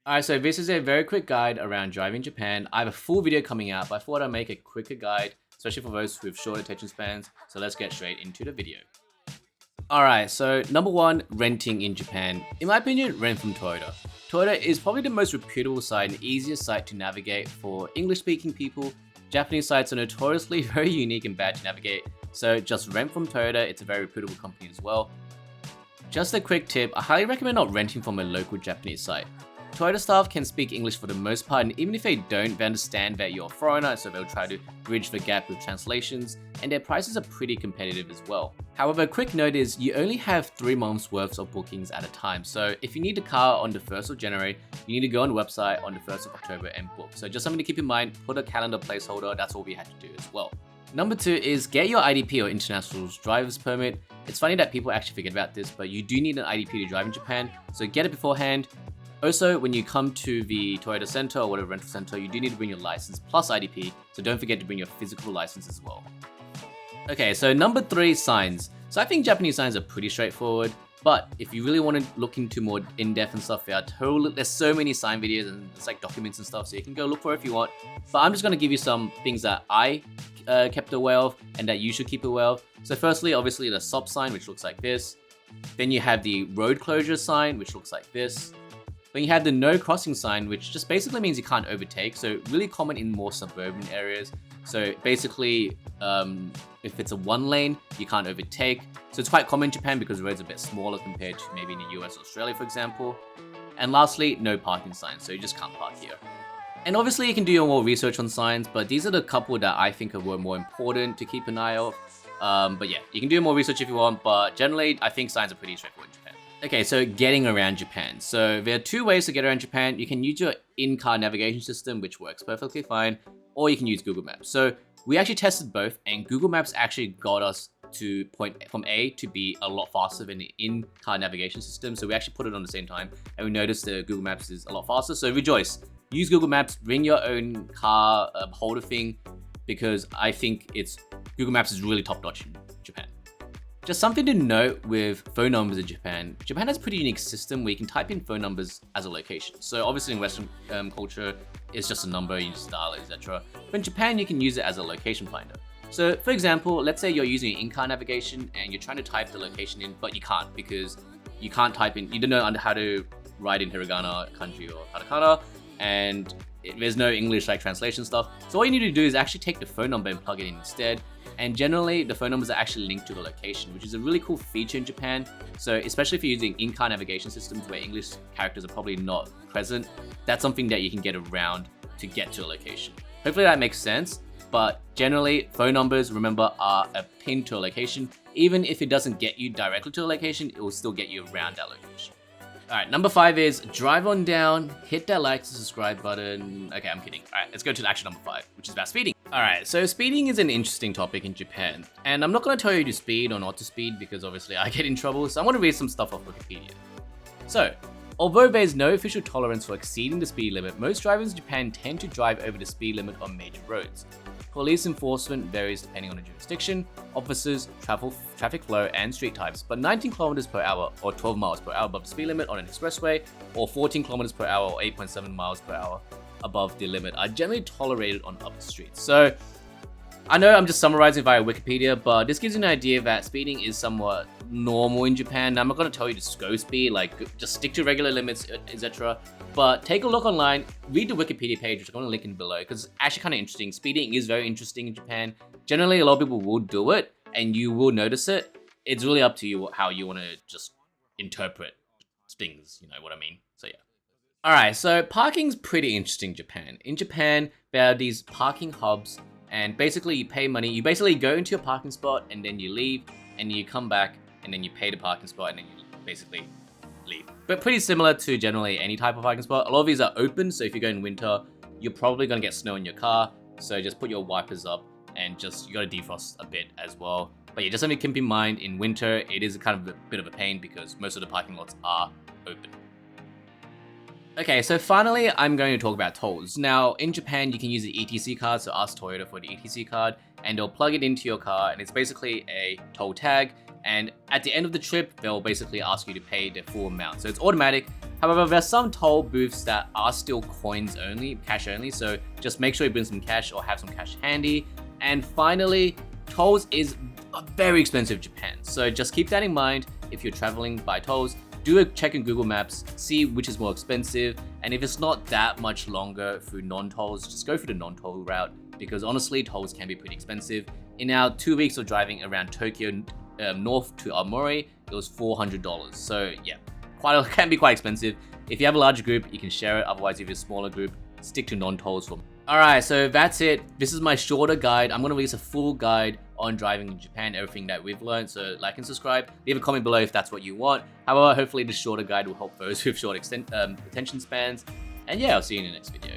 Alright, so this is a very quick guide around driving in Japan. I have a full video coming out, but I thought I'd make a quicker guide, especially for those with short attention spans. So let's get straight into the video. Alright, so number one, renting in Japan. In my opinion, rent from Toyota. Toyota is probably the most reputable site and easiest site to navigate for English-speaking people. Japanese sites are notoriously very unique and bad to navigate, so just rent from Toyota. It's a very reputable company as well. Just a quick tip, I highly recommend not renting from a local Japanese site. Toyota staff can speak English for the most part, and even if they don't, they understand that you're a foreigner, so they'll try to bridge the gap with translations, and their prices are pretty competitive as well. However, a quick note is you only have 3 months worth of bookings at a time, so if you need a car on the 1st of January, you need to go on the website on the 1st of October and book. So just something to keep in mind, put a calendar placeholder, that's all we had to do as well. Number 2 is get your IDP or International Driver's Permit. It's funny that people actually forget about this, but you do need an IDP to drive in Japan, so get it beforehand. Also, when you come to the Toyota Center or whatever rental center, you do need to bring your license plus IDP, so don't forget to bring your physical license as well. Okay, so number 3, signs. So I think Japanese signs are pretty straightforward, but if you really want to look into more in-depth and stuff, there's so many sign videos and it's like documents and stuff, so you can go look for it if you want. But I'm just going to give you some things that I kept aware of and that you should keep aware of. So firstly, obviously the stop sign, which looks like this. Then you have the road closure sign, which looks like this. Then you have the no crossing sign, which just basically means you can't overtake. So really common in more suburban areas. So basically, if it's a 1 lane, you can't overtake. So it's quite common in Japan because the roads are a bit smaller compared to maybe in the US or Australia, for example. And lastly, no parking signs. So you just can't park here. And obviously you can do your more research on signs, but these are the couple that I think were more important to keep an eye on. But yeah, you can do more research if you want, but generally I think signs are pretty straightforward in Japan. Okay, so getting around Japan. So there are 2 ways to get around Japan. You can use your in-car navigation system, which works perfectly fine, or you can use Google Maps. So we actually tested both, and Google Maps actually got us to point from A to B a lot faster than the in-car navigation system. So we actually put it on the same time, and we noticed that Google Maps is a lot faster. So rejoice, use Google Maps, bring your own car holder thing, because I think Google Maps is really top-notch in Japan. Just something to note with phone numbers in Japan. Japan has a pretty unique system where you can type in phone numbers as a location. So obviously in Western culture, it's just a number, you just dial it, etc. But in Japan, you can use it as a location finder. So for example, let's say you're using in-car navigation and you're trying to type the location in, but you can't because you can't type in, you don't know how to write in hiragana, kanji, or katakana, and there's no English like translation stuff. So all you need to do is actually take the phone number and plug it in instead. And generally, the phone numbers are actually linked to the location, which is a really cool feature in Japan. So especially if you're using in-car navigation systems where English characters are probably not present, that's something that you can get around to get to a location. Hopefully that makes sense. But generally, phone numbers, remember, are a pin to a location. Even if it doesn't get you directly to a location, it will still get you around that location. Alright, number 5 is drive on down, hit that like to subscribe button. Okay, I'm kidding. Alright, let's go to action number 5, which is about speeding. Alright, so speeding is an interesting topic in Japan. And I'm not going to tell you to speed or not to speed because obviously I get in trouble, so I want to read some stuff off Wikipedia. So, although there is no official tolerance for exceeding the speed limit, most drivers in Japan tend to drive over the speed limit on major roads. Police enforcement varies depending on the jurisdiction, officers, traffic flow, and street types, but 19 km per hour or 12 miles per hour above the speed limit on an expressway, or 14 km per hour or 8.7 miles per hour above the limit are generally tolerated on other streets. So, I know I'm just summarizing via Wikipedia, but this gives you an idea that speeding is somewhat normal in Japan. Now, I'm not going to tell you to go speed, like just stick to regular limits, etc. But take a look online, read the Wikipedia page, which I'm going to link in below, because it's actually kind of interesting. Speeding is very interesting in Japan. Generally, a lot of people will do it, and you will notice it. It's really up to you how you want to just interpret things, you know what I mean? So yeah. Alright, so parking's pretty interesting in Japan. In Japan, there are these parking hubs, and basically you pay money. You basically go into your parking spot, and then you leave, and you come back, and then you pay the parking spot, and then you basically leave. But pretty similar to generally any type of parking spot. A lot of these are open, so if you go in winter, you're probably going to get snow in your car. So just put your wipers up, and you got to defrost a bit as well. But yeah, just something to keep in mind, in winter, it is kind of a bit of a pain because most of the parking lots are open. Okay, so finally, I'm going to talk about tolls. Now, in Japan, you can use the ETC card, so ask Toyota for the ETC card, and they'll plug it into your car, and it's basically a toll tag. And at the end of the trip, they'll basically ask you to pay the full amount. So it's automatic. However, there's some toll booths that are still coins only, cash only, so just make sure you bring some cash or have some cash handy. And finally, tolls is very expensive in Japan, so just keep that in mind if you're traveling by tolls. Do a check in Google Maps, see which is more expensive, and if it's not that much longer through non-tolls, just go for the non-toll route, because honestly, tolls can be pretty expensive. In our 2 weeks of driving around Tokyo north to Aomori, it was $400. So yeah, can be quite expensive. If you have a larger group, you can share it. Otherwise, if you're a smaller group, stick to non-tolls for. Alright, so that's it. This is my shorter guide. I'm going to release a full guide on driving in Japan, everything that we've learned. So like and subscribe. Leave a comment below if that's what you want. However, hopefully the shorter guide will help those with short attention spans. And yeah, I'll see you in the next video.